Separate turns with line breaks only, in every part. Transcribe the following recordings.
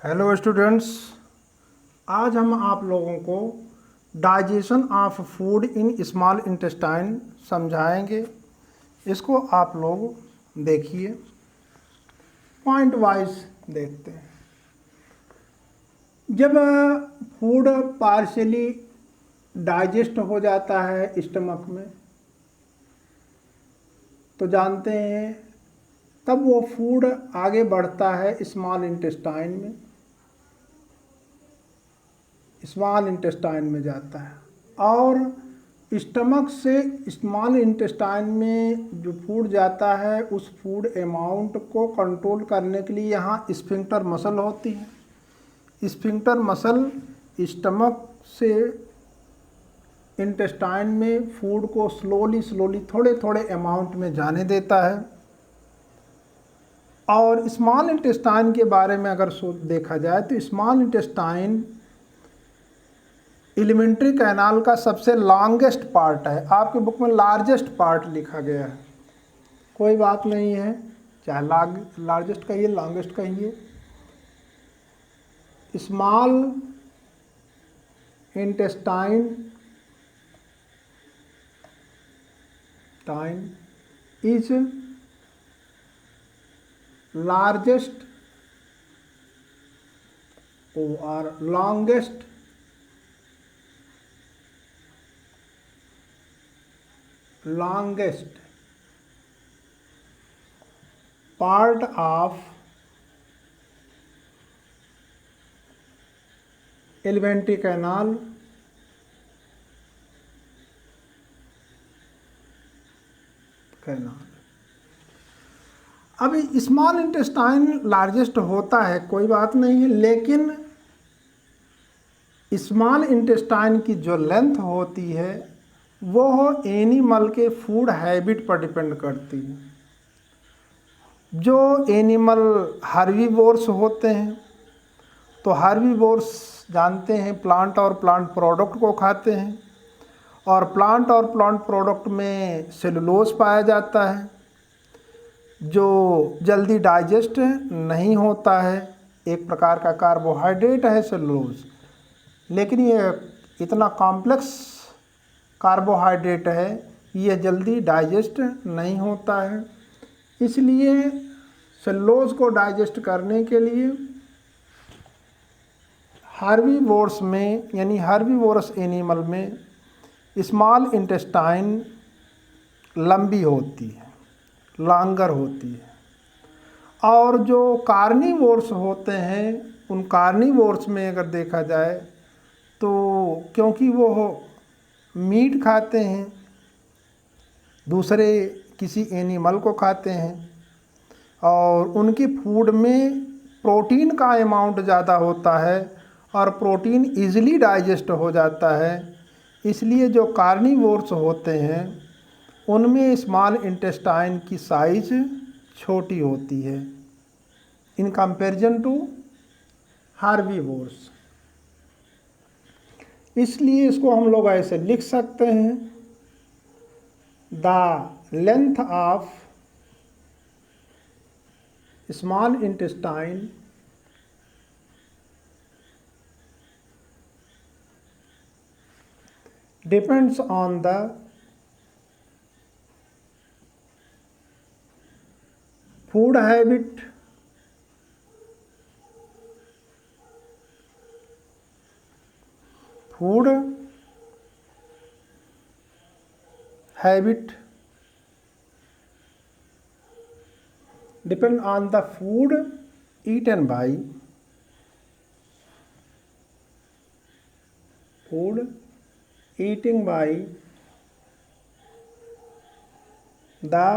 Hello students, आज हम आप लोगों को digestion of food in small intestine समझाएंगे। इसको आप लोग देखिए, पॉइंट वाइज देखते हैं। जब फूड पार्शियली डाइजेस्ट हो जाता है स्टमक में, तो जानते हैं तब वो फूड आगे बढ़ता है स्मॉल इंटेस्टाइन में, जाता है और स्टमक से स्मॉल इंटेस्टाइन में जो फूड जाता है उस फूड अमाउंट को कंट्रोल करने के लिए यहाँ स्फिंक्टर मसल होती है। स्फिंक्टर मसल स्टमक से इंटेस्टाइन में फूड को स्लोली थोड़े थोड़े अमाउंट में जाने देता है। और स्मॉल इंटेस्टाइन के बारे में अगर देखा जाए तो स्मॉल इंटेस्टाइन एलिमेंट्री कैनाल का सबसे लॉन्गेस्ट पार्ट है। आपके बुक में लार्जेस्ट पार्ट लिखा गया है, कोई बात नहीं है, चाहे लार्जेस्ट कहिए लॉन्गेस्ट कहिए। स्मॉल इंटेस्टाइन इज लार्जेस्ट और longest part of alimentary canal अभी स्मॉल इंटेस्टाइन लार्जेस्ट होता है, कोई बात नहीं है, लेकिन स्मॉल इंटेस्टाइन की जो लेंथ होती है वो एनिमल के फूड हैबिट पर डिपेंड करती है। जो एनिमल हर्बीवोर्स होते हैं तो हर्बीवोर्स जानते हैं प्लांट और प्लांट प्रोडक्ट को खाते हैं, और प्लांट और प्लांट प्रोडक्ट में सेलुलोज पाया जाता है जो जल्दी डाइजेस्ट नहीं होता है। एक प्रकार का कार्बोहाइड्रेट है सेलुलोज, लेकिन ये इतना कॉम्प्लेक्स कार्बोहाइड्रेट है, ये जल्दी डाइजेस्ट नहीं होता है। इसलिए सेलुलोज को डाइजेस्ट करने के लिए हर्बीवोर्स में यानी हर्बीवोरस एनिमल में स्मॉल इंटेस्टाइन लंबी होती है, लॉन्गर होती है। और जो कार्निवोर्स होते हैं उन कार्निवोर्स में अगर देखा जाए तो क्योंकि वो मीट खाते हैं, दूसरे किसी एनिमल को खाते हैं, और उनके फूड में प्रोटीन का अमाउंट ज़्यादा होता है और प्रोटीन इजीली डाइजेस्ट हो जाता है। इसलिए जो कार्निवोर्स होते हैं उनमें स्मॉल इंटेस्टाइन की साइज छोटी होती है इन कंपैरिजन टू हर्बीवोर्स। इसलिए इसको हम लोग ऐसे लिख सकते हैं, the length of small intestine depends on the food habit depend on the food eaten by the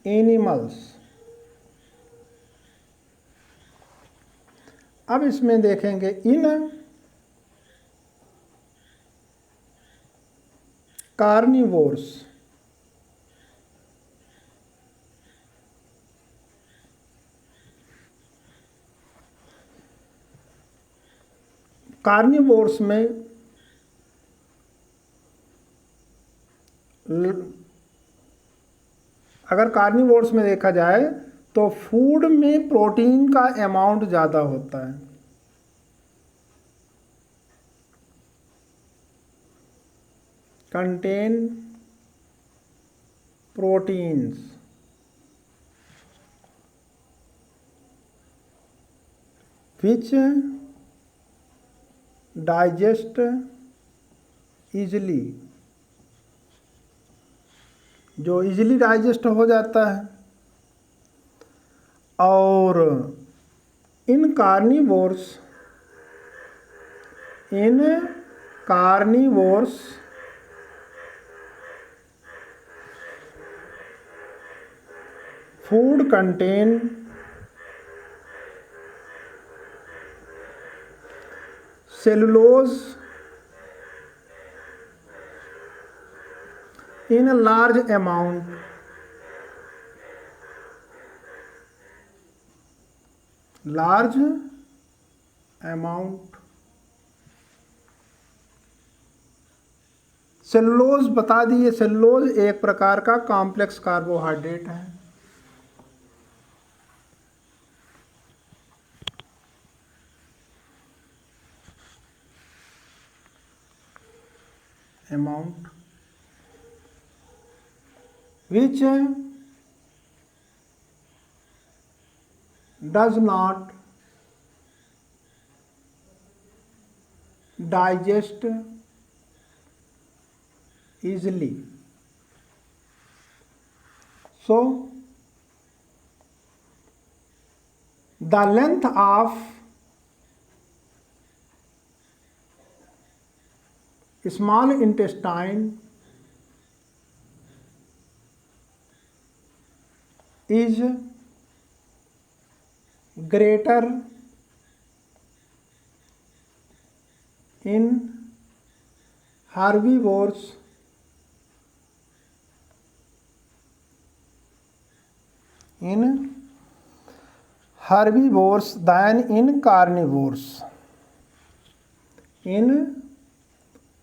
animals। अब इसमें देखेंगे इन कार्निवोर्स में अगर कार्निवोर्स में देखा जाए तो फूड में प्रोटीन का अमाउंट ज़्यादा होता है। contain proteins which digest easily, जो इजीली डाइजेस्ट हो जाता है। और इन carnivores food contain cellulose in a large amount, cellulose बता दिए, सेलुलोज एक प्रकार का कॉम्प्लेक्स कार्बोहाइड्रेट है। Amount which does not digest easily. So the length of small intestine is greater in herbivores than in carnivores. In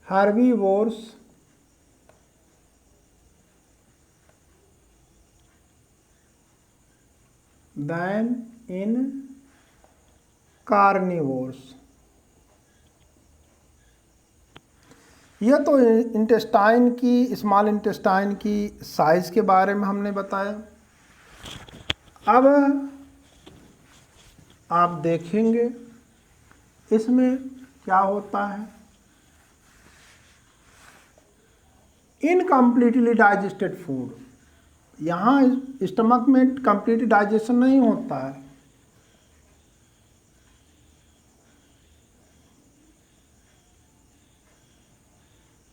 herbivores than in carnivores. यह तो intestine की, small intestine की साइज के बारे में हमने बताया। अब आप देखेंगे इसमें क्या होता है। इनकम्प्लीटली डाइजेस्टेड फूड, यहाँ स्टमक में कंप्लीट डाइजेशन नहीं होता है।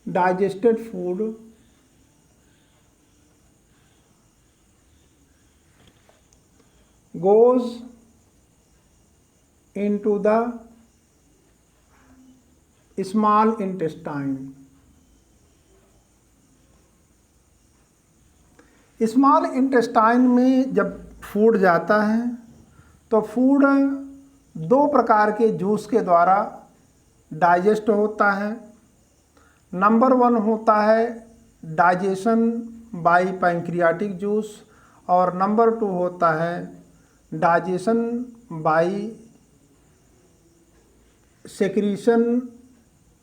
Digested food goes into the small intestine. Small intestine में जब फूड जाता है तो फूड दो प्रकार के जूस के द्वारा डाइजेस्ट होता है। नंबर 1 होता है डाइजेशन बाय पैंक्रियाटिक जूस और नंबर 2 होता है digestion bye secretion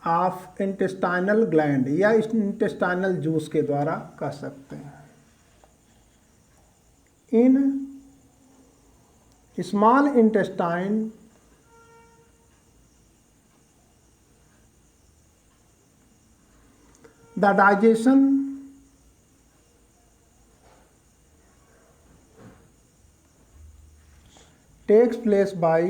of intestinal gland या इंटेस्टाइनल जूस के द्वारा कह सकते हैं। इन small intestine the digestion takes place by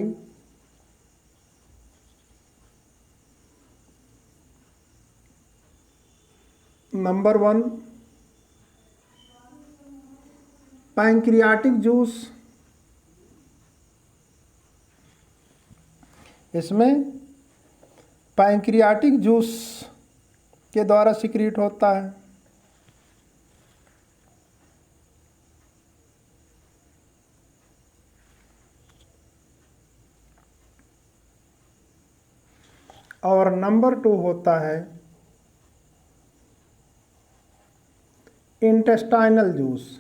number 1 pancreatic juice, इसमें पैंक्रियाटिक जूस के द्वारा सिक्रीट होता है। और नंबर 2 होता है इंटेस्टाइनल जूस।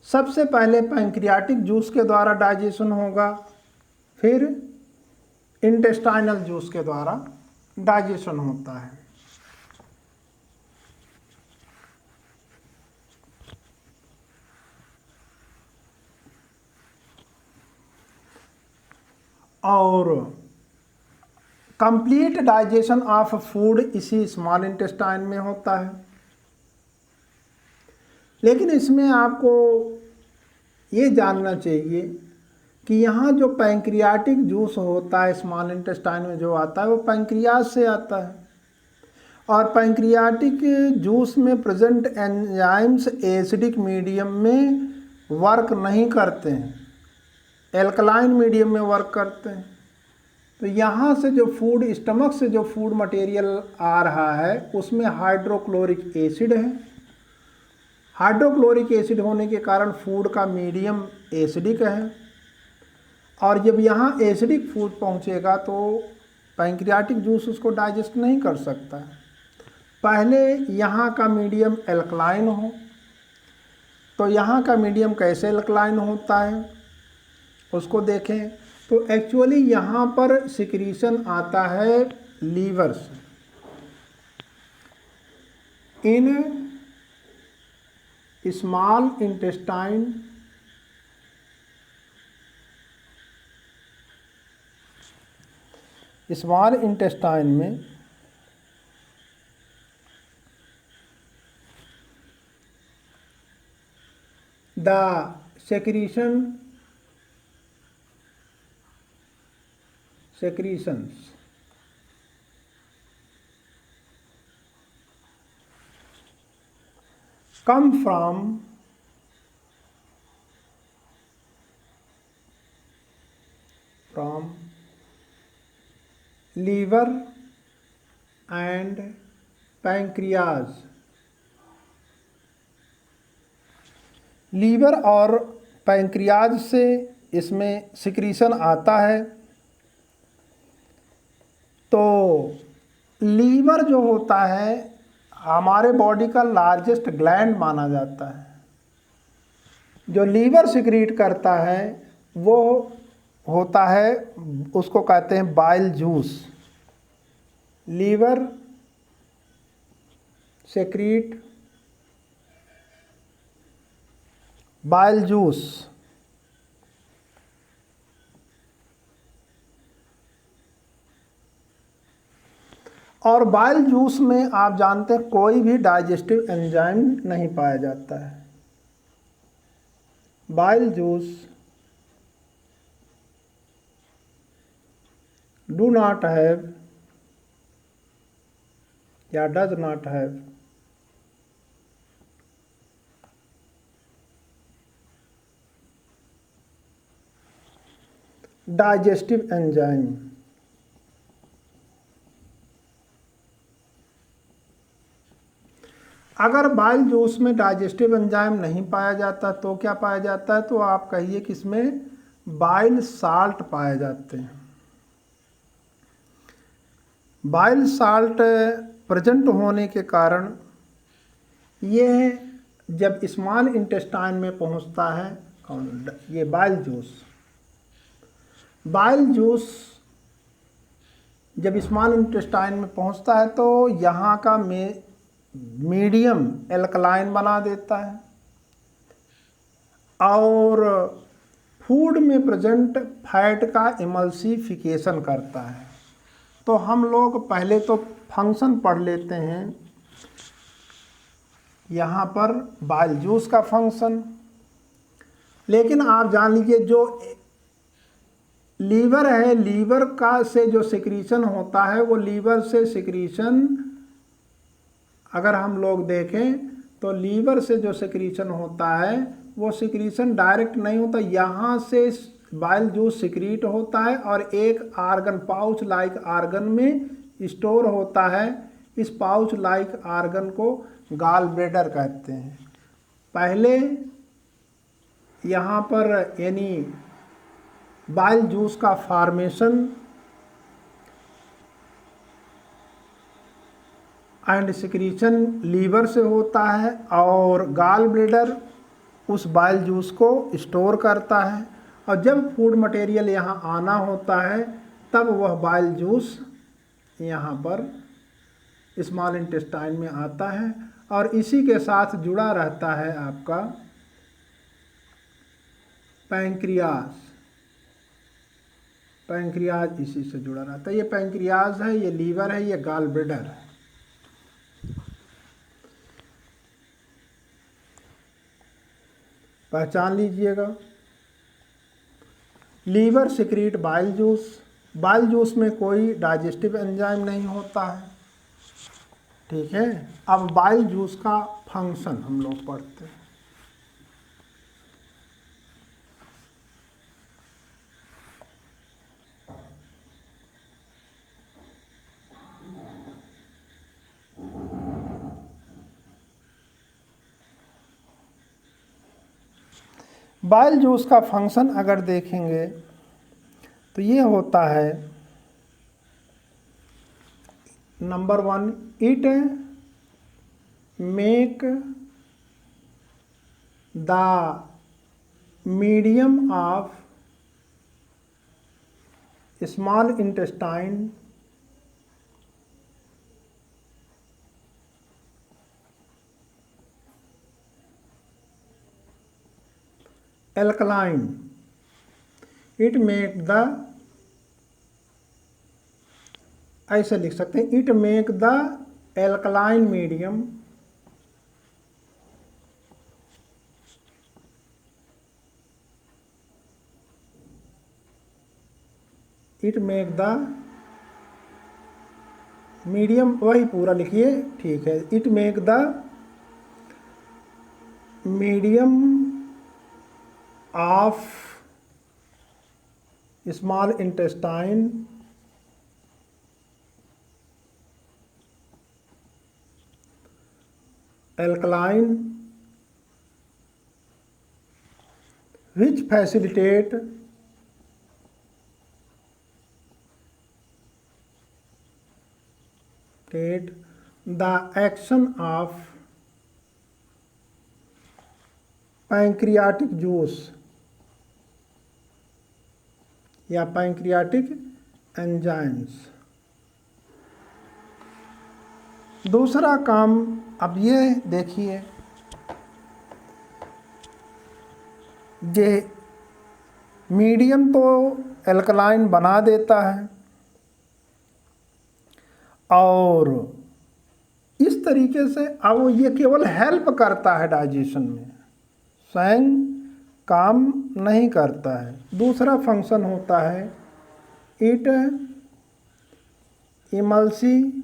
सबसे पहले पैंक्रियाटिक जूस के द्वारा डाइजेशन होगा फिर इंटेस्टाइनल जूस के द्वारा डाइजेशन होता है। और कंप्लीट डाइजेशन ऑफ फूड इसी स्मॉल इंटेस्टाइन में होता है। लेकिन इसमें आपको ये जानना चाहिए कि यहाँ जो पैंक्रियाटिक जूस होता है स्मॉल इंटेस्टाइन में जो आता है वो पैंक्रियाज से आता है, और पैंक्रियाटिक जूस में प्रेजेंट एंजाइम्स एसिडिक मीडियम में वर्क नहीं करते हैं, एल्कलाइन मीडियम में वर्क करते हैं। तो यहाँ से जो फूड, स्टमक से जो फूड मटेरियल आ रहा है उसमें हाइड्रोक्लोरिक एसिड है। हाइड्रोक्लोरिक एसिड होने के कारण फूड का मीडियम एसिडिक है, और जब यहाँ एसिडिक फूड पहुँचेगा तो पैंक्रियाटिक जूस उसको डाइजेस्ट नहीं कर सकता है। पहले यहाँ का मीडियम एल्कलाइन हो, तो यहाँ का मीडियम कैसे एल्कलाइन होता है उसको देखें। तो एक्चुअली यहाँ पर सिक्रीशन आता है लीवर से। इन स्मॉल इंटेस्टाइन में the secretions come from liver and pancreas। Liver और पैंक्रियाज से इसमें सिक्रीशन आता है। तो लीवर जो होता है हमारे बॉडी का लार्जेस्ट ग्लैंड माना जाता है। जो लीवर सिक्रीट करता है वो होता है, उसको कहते हैं bile juice. Liver secrete bile juice. और बाइल जूस में आप जानते हैं कोई भी डाइजेस्टिव एंजाइम नहीं पाया जाता है। Bile juice do not have या does not have digestive enzyme. अगर बाइल जूस में डाइजेस्टिव एंजाइम नहीं पाया जाता तो क्या पाया जाता है? तो आप कहिए कि इसमें बाइल साल्ट पाए जाते हैं। बाइल साल्ट प्रेजेंट होने के कारण ये जब स्मॉल इंटेस्टाइन में पहुंचता है, ये बाइल जूस जब स्मॉल इंटेस्टाइन में पहुंचता है तो यहाँ का मीडियम एल्कलाइन बना देता है और फूड में प्रेजेंट फैट का इमल्सिफिकेशन करता है। तो हम लोग पहले तो फंक्शन पढ़ लेते हैं यहाँ पर बाइल जूस का फंक्शन। लेकिन आप जान लीजिए जो लीवर है, लीवर का से जो सिक्रीशन होता है वो लीवर से सिक्रीशन, अगर हम लोग देखें तो लीवर से जो सिक्रीशन होता है वो सिक्रीशन डायरेक्ट नहीं होता, यहाँ से बाइल जूस सिक्रीट होता है और एक आर्गन, पाउच लाइक आर्गन में स्टोर होता है। इस पाउच लाइक आर्गन को गॉल ब्लैडर कहते हैं। पहले यहाँ पर यानी बाइल जूस का फॉर्मेशन एंड सिक्रीशन लीवर से होता है और गॉल ब्लैडर उस बाइल जूस को स्टोर करता है और जब फूड मटेरियल यहाँ आना होता है तब वह बाइल जूस यहाँ पर स्मॉल इंटेस्टाइन में आता है और इसी के साथ जुड़ा रहता है आपका पैंक्रियाज। पैंक्रियाज इसी से जुड़ा रहता है। ये पैंक्रियाज है, ये लीवर है, ये गॉल ब्लैडर है। पहचान लीजिएगा। Liver secrete bile juice. Bile juice में कोई डाइजेस्टिव एंजाइम नहीं होता है, ठीक है। अब बाइल जूस का फंक्शन हम लोग पढ़ते हैं। बाइल जूस का फंक्शन अगर देखेंगे तो ये होता है, number 1, it make the medium of small intestine alkaline. It make the, ऐसे लिख सकते हैं, it make the alkaline medium it make the medium, वही पूरा लिखिए, ठीक है। It make the medium of small intestine alkaline which facilitate the action of pancreatic juice या पैंक्रियाटिक एंजाइम्स। दूसरा काम, अब ये देखिए, ये मीडियम तो एल्कलाइन बना देता है और इस तरीके से अब ये केवल हेल्प करता है डाइजेशन में, स्वयं काम नहीं करता है। दूसरा फंक्शन होता है, it emulsify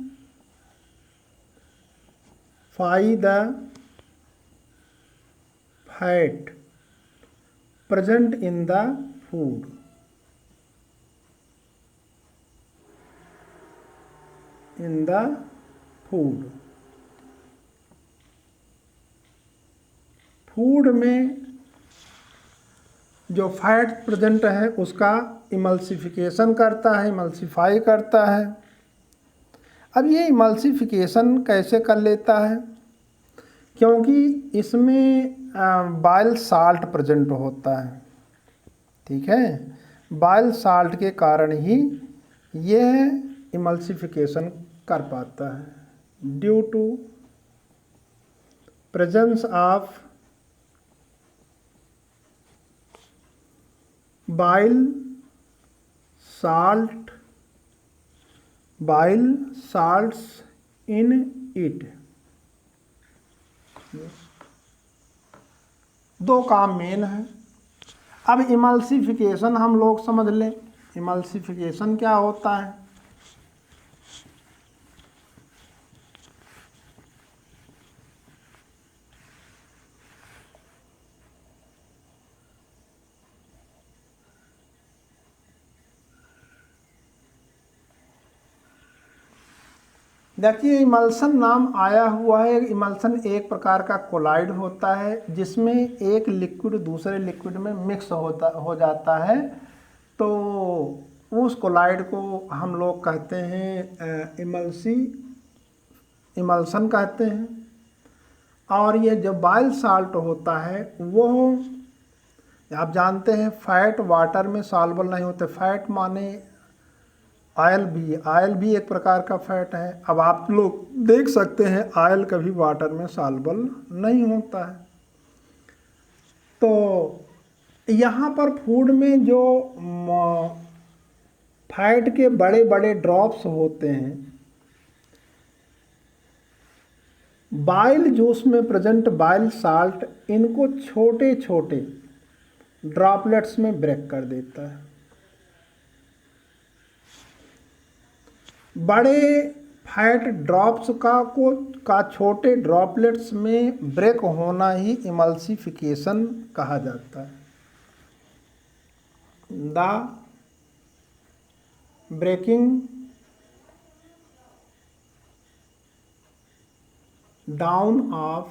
the fat present in the food. In the food, food में जो फैट प्रेजेंट है उसका इमल्सिफिकेशन करता है, इमल्सिफाई करता है। अब ये इमल्सिफिकेशन कैसे कर लेता है, क्योंकि इसमें बाइल साल्ट प्रेजेंट होता है, ठीक है। बाइल साल्ट के कारण ही ये इमल्सिफिकेशन कर पाता है। Due to presence of bile salts in it. दो काम मेन है। अब इमल्सिफिकेशन हम लोग समझ लें, इमल्सिफिकेशन क्या होता है। देखिए, इमल्सन नाम आया हुआ है। इमल्सन एक प्रकार का कोलाइड होता है जिसमें एक लिक्विड दूसरे लिक्विड में मिक्स हो जाता है, तो उस कोलाइड को हम लोग कहते हैं इमल्सन कहते हैं। और ये जो बाइल साल्ट होता है वो आप जानते हैं फैट वाटर में सॉल्युबल नहीं होते। फैट माने ऑयल भी एक प्रकार का फैट है। अब आप लोग देख सकते हैं ऑयल कभी वाटर में सॉल्युबल नहीं होता है। तो यहाँ पर फूड में जो फैट के बड़े बड़े ड्रॉप्स होते हैं, बाइल जूस में प्रेजेंट बाइल साल्ट इनको छोटे छोटे ड्रॉपलेट्स में ब्रेक कर देता है। बड़े फैट ड्रॉप्स का छोटे ड्रॉपलेट्स में ब्रेक होना ही इमल्सिफिकेशन कहा जाता है। The breaking down of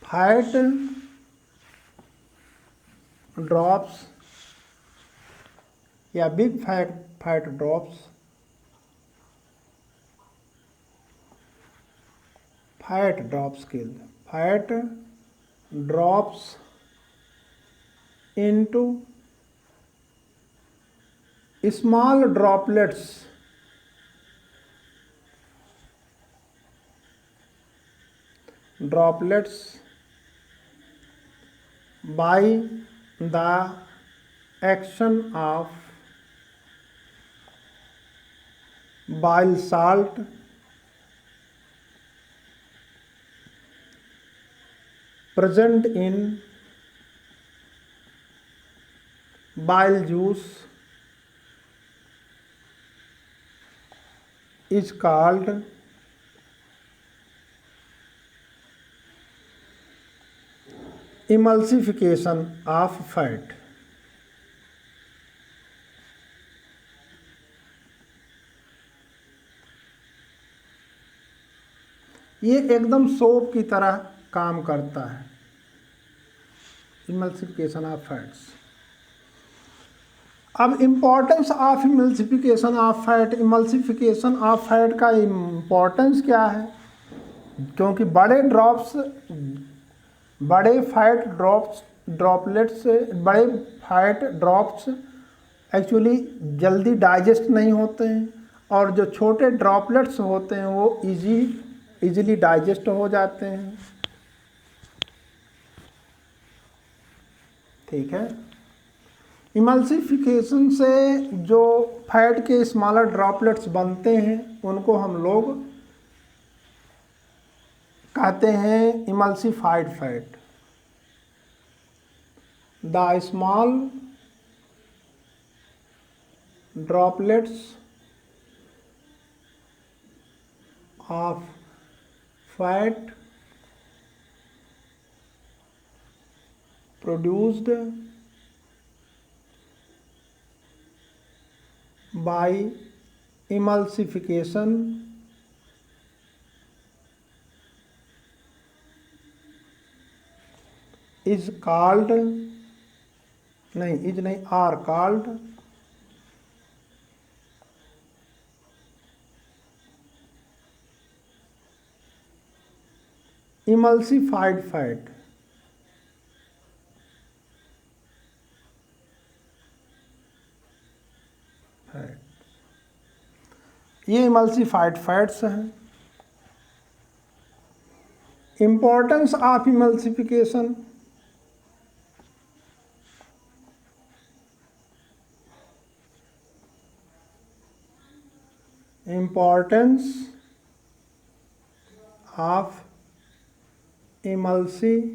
fat drops या big fat drops, fat drops into small droplets by the action of bile salt present in bile juice is called emulsification of fat। ये एकदम soap की तरह काम करता है, इमल्सिफिकेशन ऑफ फैट्स। अब importance of emulsification of fat, emulsification of fat का importance क्या है? क्योंकि बड़े फैट ड्रॉप्स एक्चुअली जल्दी डाइजेस्ट नहीं होते हैं, और जो छोटे ड्रॉपलेट्स होते हैं वो इजीली डाइजेस्ट हो जाते हैं। ठीक है। इमल्सिफिकेशन से जो फैट के स्मॉलर ड्रॉपलेट्स बनते हैं उनको हम लोग कहते हैं emulsified fat. The small droplets of fat produced by emulsification are called emulsified fat। ये इमल्सिफाइड फैट्स हैं। Importance of emulsification, importance of emulsification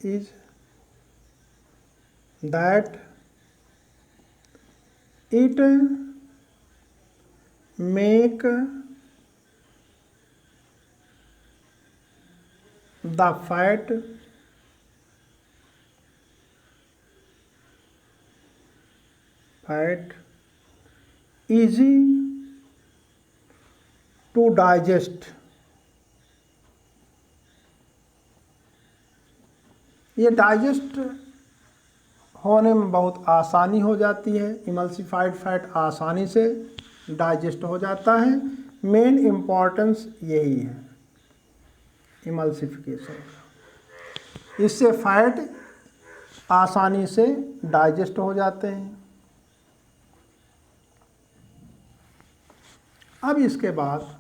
is that it make the fat easy to digest। ये digest होने में बहुत आसानी हो जाती है। इमल्सिफाइड फैट आसानी से डाइजेस्ट हो जाता है। मेन इम्पॉर्टेंस यही है इमल्सिफिकेशन। इससे फैट आसानी से डाइजेस्ट हो जाते हैं। अब इसके बाद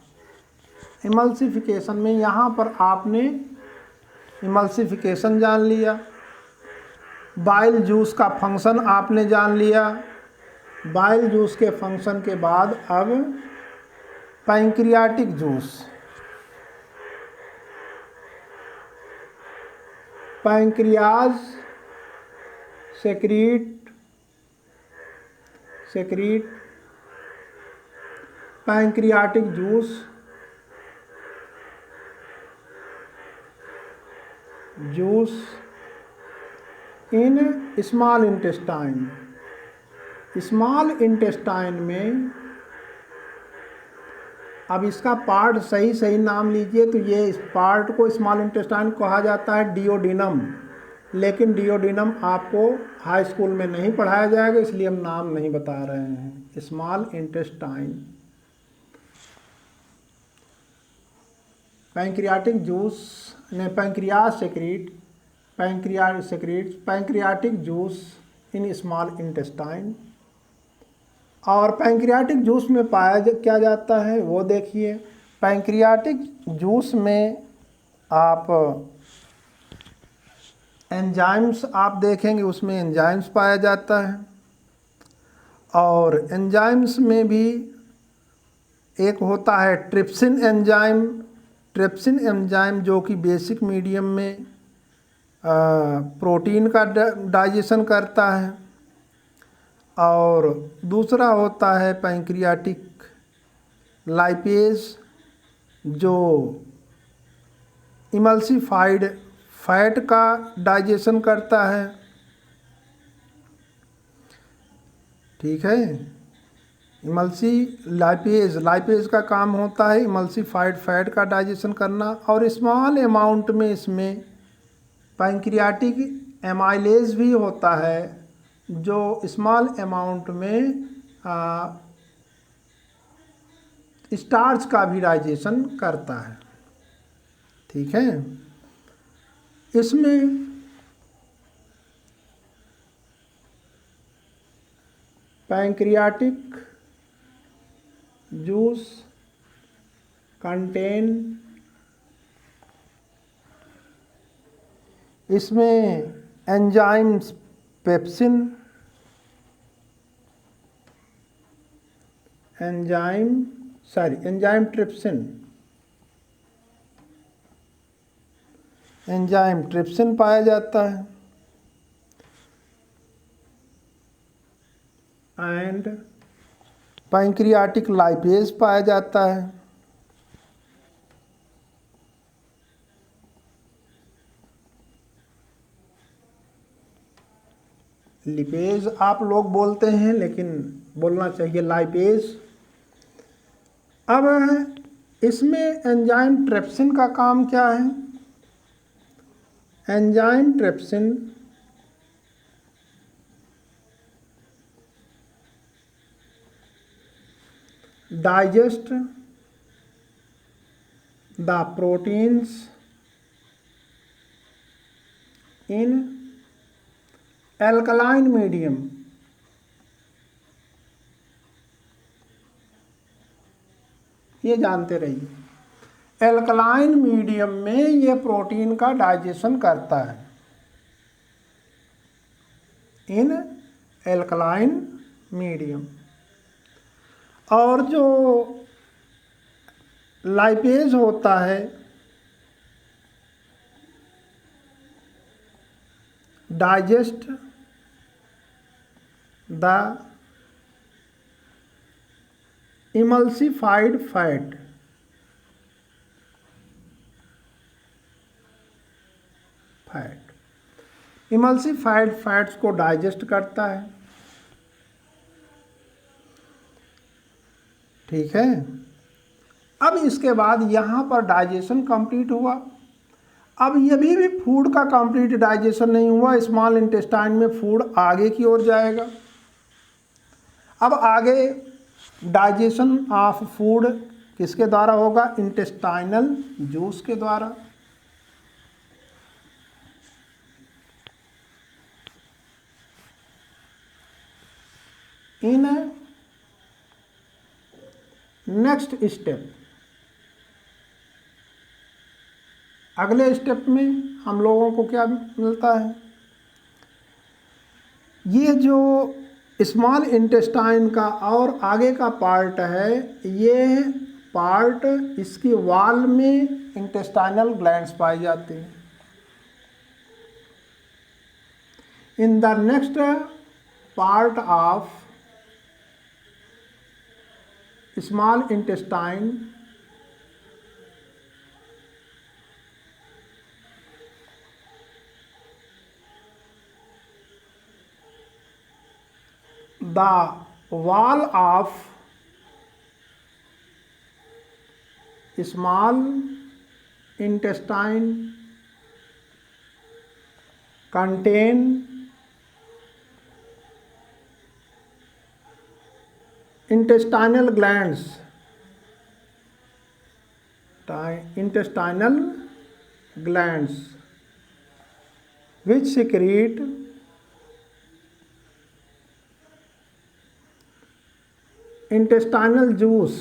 इमल्सिफिकेशन में यहाँ पर आपने इमल्सिफिकेशन जान लिया, बाइल जूस का फंक्शन आपने जान लिया। बाइल जूस के फंक्शन के बाद अब pancreatic juice, pancreas secrete pancreatic juice इन स्मॉल इंटेस्टाइन। स्मॉल इंटेस्टाइन में अब इसका पार्ट सही नाम लीजिए तो ये इस पार्ट को स्मॉल इंटेस्टाइन कहा जाता है डिओडिनम, लेकिन डिओडिनम आपको हाई स्कूल में नहीं पढ़ाया जाएगा, इसलिए हम नाम नहीं बता रहे हैं। स्मॉल इंटेस्टाइन, पैंक्रियाटिक जूस ने पैंक्रियाटिक जूस इन स्मॉल इंटेस्टाइन। और पैंक्रियाटिक जूस में पाया क्या जाता है वो देखिए। पैंक्रियाटिक जूस में आप एंजाइम्स आप देखेंगे, उसमें एंजाइम्स पाया जाता है। और एंजाइम्स में भी एक होता है ट्रिप्सिन एंजाइम जो कि बेसिक मीडियम में प्रोटीन का डाइजेशन करता है। और दूसरा होता है पैंक्रियाटिक लाइपेज जो इमल्सिफाइड फैट का डाइजेशन करता है। ठीक है, लाइपेज का काम होता है इमल्सिफाइड फैट का डाइजेशन करना। और स्मॉल अमाउंट में इसमें पैंक्रियाटिक एमाइलेज भी होता है जो स्मॉल अमाउंट में स्टार्च का भी डाइजेशन करता है। ठीक है, इसमें पैंक्रियाटिक जूस कंटेन, इसमें एंजाइम्स पेप्सिन, एंजाइम ट्रिप्सिन पाया जाता है। एंड पैंक्रियाटिक लाइपेज पाया जाता है। लिपेज आप लोग बोलते हैं, लेकिन बोलना चाहिए लाइपेज। अब इसमें एंजाइम ट्रिप्सिन का काम क्या है? Enzyme trypsin digest the proteins in alkaline medium। ये जानते रहिए, एल्कलाइन मीडियम में ये प्रोटीन का डाइजेशन करता है, इन एल्कलाइन मीडियम। और जो लाइपेज होता है digest the emulsified fat, emulsified fats को डाइजेस्ट करता है। ठीक है, अब इसके बाद यहाँ पर डाइजेशन कंप्लीट हुआ। अब ये भी फूड का कंप्लीट डाइजेशन नहीं हुआ, स्मॉल इंटेस्टाइन में फूड आगे की ओर जाएगा। अब आगे डाइजेशन ऑफ फूड किसके द्वारा होगा? इंटेस्टाइनल जूस के द्वारा। इन नेक्स्ट स्टेप, अगले स्टेप में हम लोगों को क्या मिलता है? ये जो स्मॉल इंटेस्टाइन का और आगे का पार्ट है, ये पार्ट इसकी वॉल में इंटेस्टाइनल ग्लैंड्स पाई जाती हैं। In the next part of small intestine, the wall of small intestine contain intestinal glands, which secrete intestinal juice,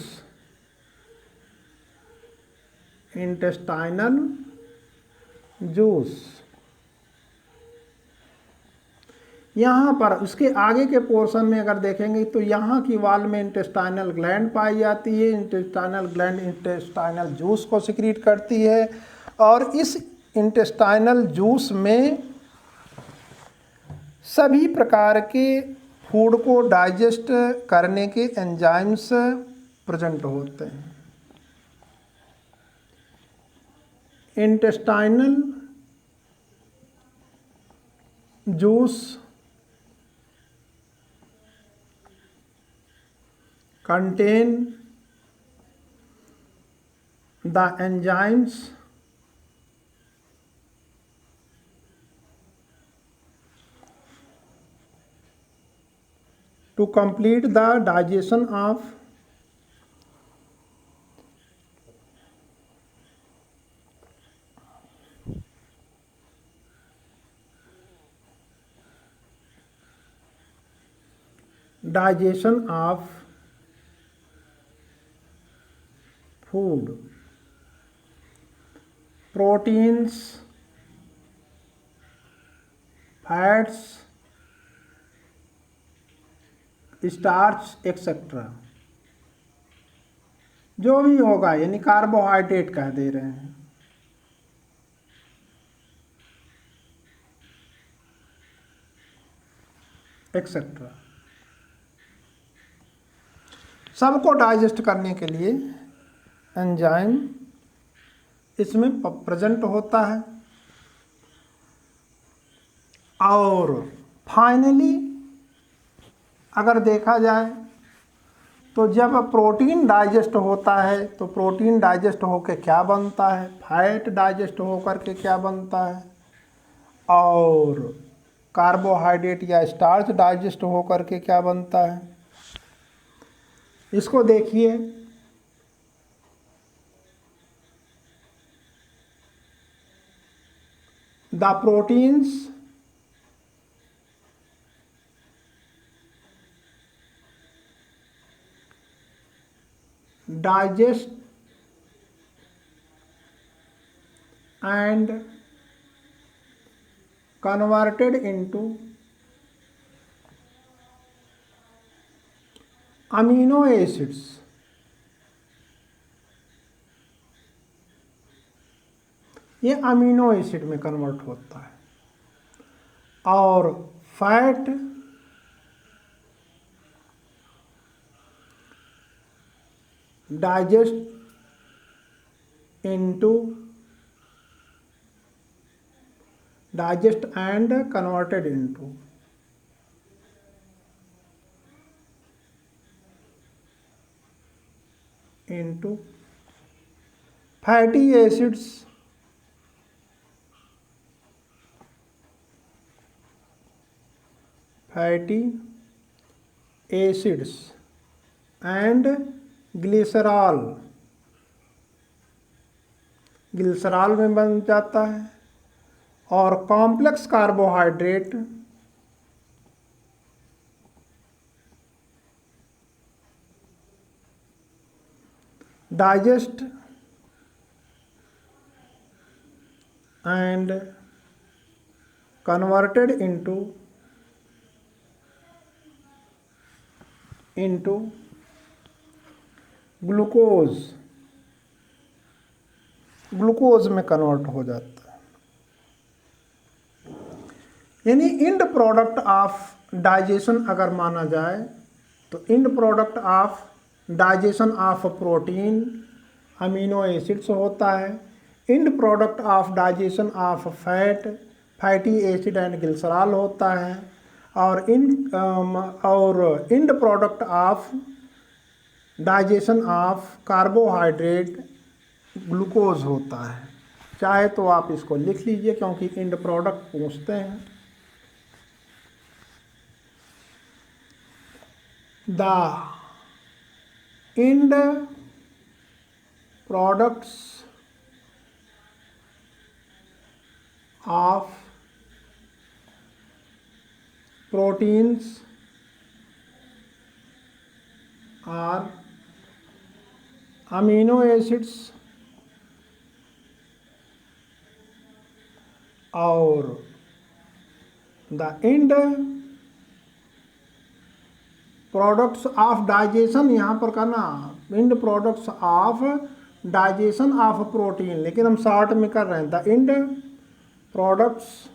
यहाँ पर उसके आगे के पोर्शन में अगर देखेंगे तो यहाँ की वॉल में इंटेस्टाइनल ग्लैंड पाई जाती है। इंटेस्टाइनल ग्लैंड इंटेस्टाइनल जूस को सिक्रीट करती है और इस इंटेस्टाइनल जूस में सभी प्रकार के फूड को डाइजेस्ट करने के एंजाइम्स प्रेजेंट होते हैं। Intestinal juice contain the enzymes to complete the digestion of food, proteins, fats, starch etcetera, जो भी होगा, यानी कार्बोहाइड्रेट कह दे रहे हैं, एक्सेट्रा, सबको डाइजेस्ट करने के लिए एंजाइम इसमें प्रेजेंट होता है। और फाइनली अगर देखा जाए तो जब प्रोटीन डाइजेस्ट होता है तो प्रोटीन डाइजेस्ट होकर क्या बनता है? फैट डाइजेस्ट होकर के क्या बनता है? और कार्बोहाइड्रेट या स्टार्च डाइजेस्ट होकर के क्या बनता है? इसको देखिए, the proteins digest and converted into amino acids, ये अमीनो एसिड में कन्वर्ट होता है। और fat digest and converted into fatty acids fatty acids and glycerol, glycerol में बन जाता है। और complex carbohydrate digest and converted into glucose में कन्वर्ट हो जाता है। यानी इंड प्रोडक्ट ऑफ डाइजेशन अगर माना जाए तो end product of digestion of protein amino acids होता है, end product of digestion of fatty acid and glycerol होता है, और end product of digestion of carbohydrate glucose होता है। चाहे तो आप इसको लिख लीजिए क्योंकि इंड प्रोडक्ट पूछते हैं। The end products of proteins are amino acids और the end products of digestion, यहाँ पर करना end products of digestion of protein, लेकिन हम शॉर्ट में कर रहे हैं। The end products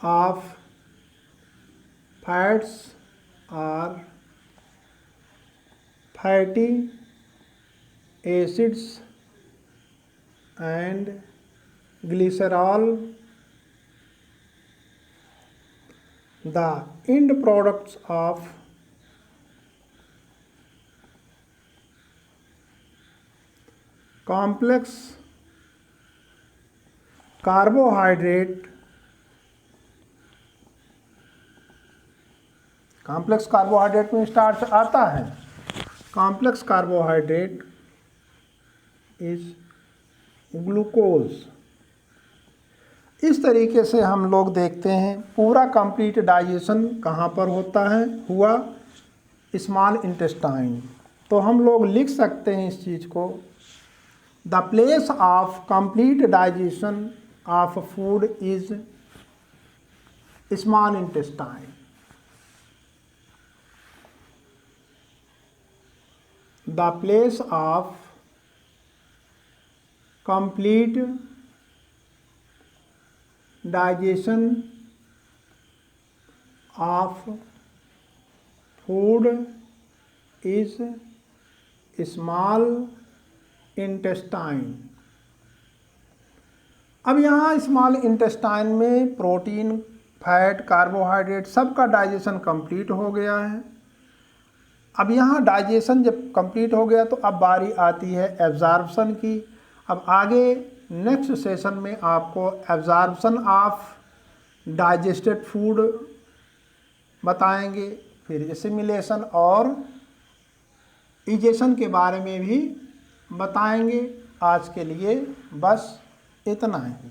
of fats are fatty acids and glycerol. The end products of complex carbohydrate, complex carbohydrate में स्टार्च आता है। Complex carbohydrate is glucose. इस तरीके से हम लोग देखते हैं पूरा कंप्लीट डाइजेशन कहाँ पर होता है, हुआ स्मॉल इंटेस्टाइन। तो हम लोग लिख सकते हैं इस चीज़ को, the place of complete digestion of food is small intestine. The place of complete digestion of food is small intestine. अब यहाँ स्मॉल इंटेस्टाइन में प्रोटीन, फैट, कार्बोहाइड्रेट सबका डाइजेशन कंप्लीट हो गया है। अब यहाँ डाइजेशन जब कंप्लीट हो गया तो अब बारी आती है एब्जॉर्प्शन की। अब आगे नेक्स्ट सेशन में आपको एब्जॉर्प्शन ऑफ डाइजेस्टेड फूड बताएंगे, फिर एसिमिलेशन और इजेशन के बारे में भी बताएंगे। आज के लिए बस इतना ही।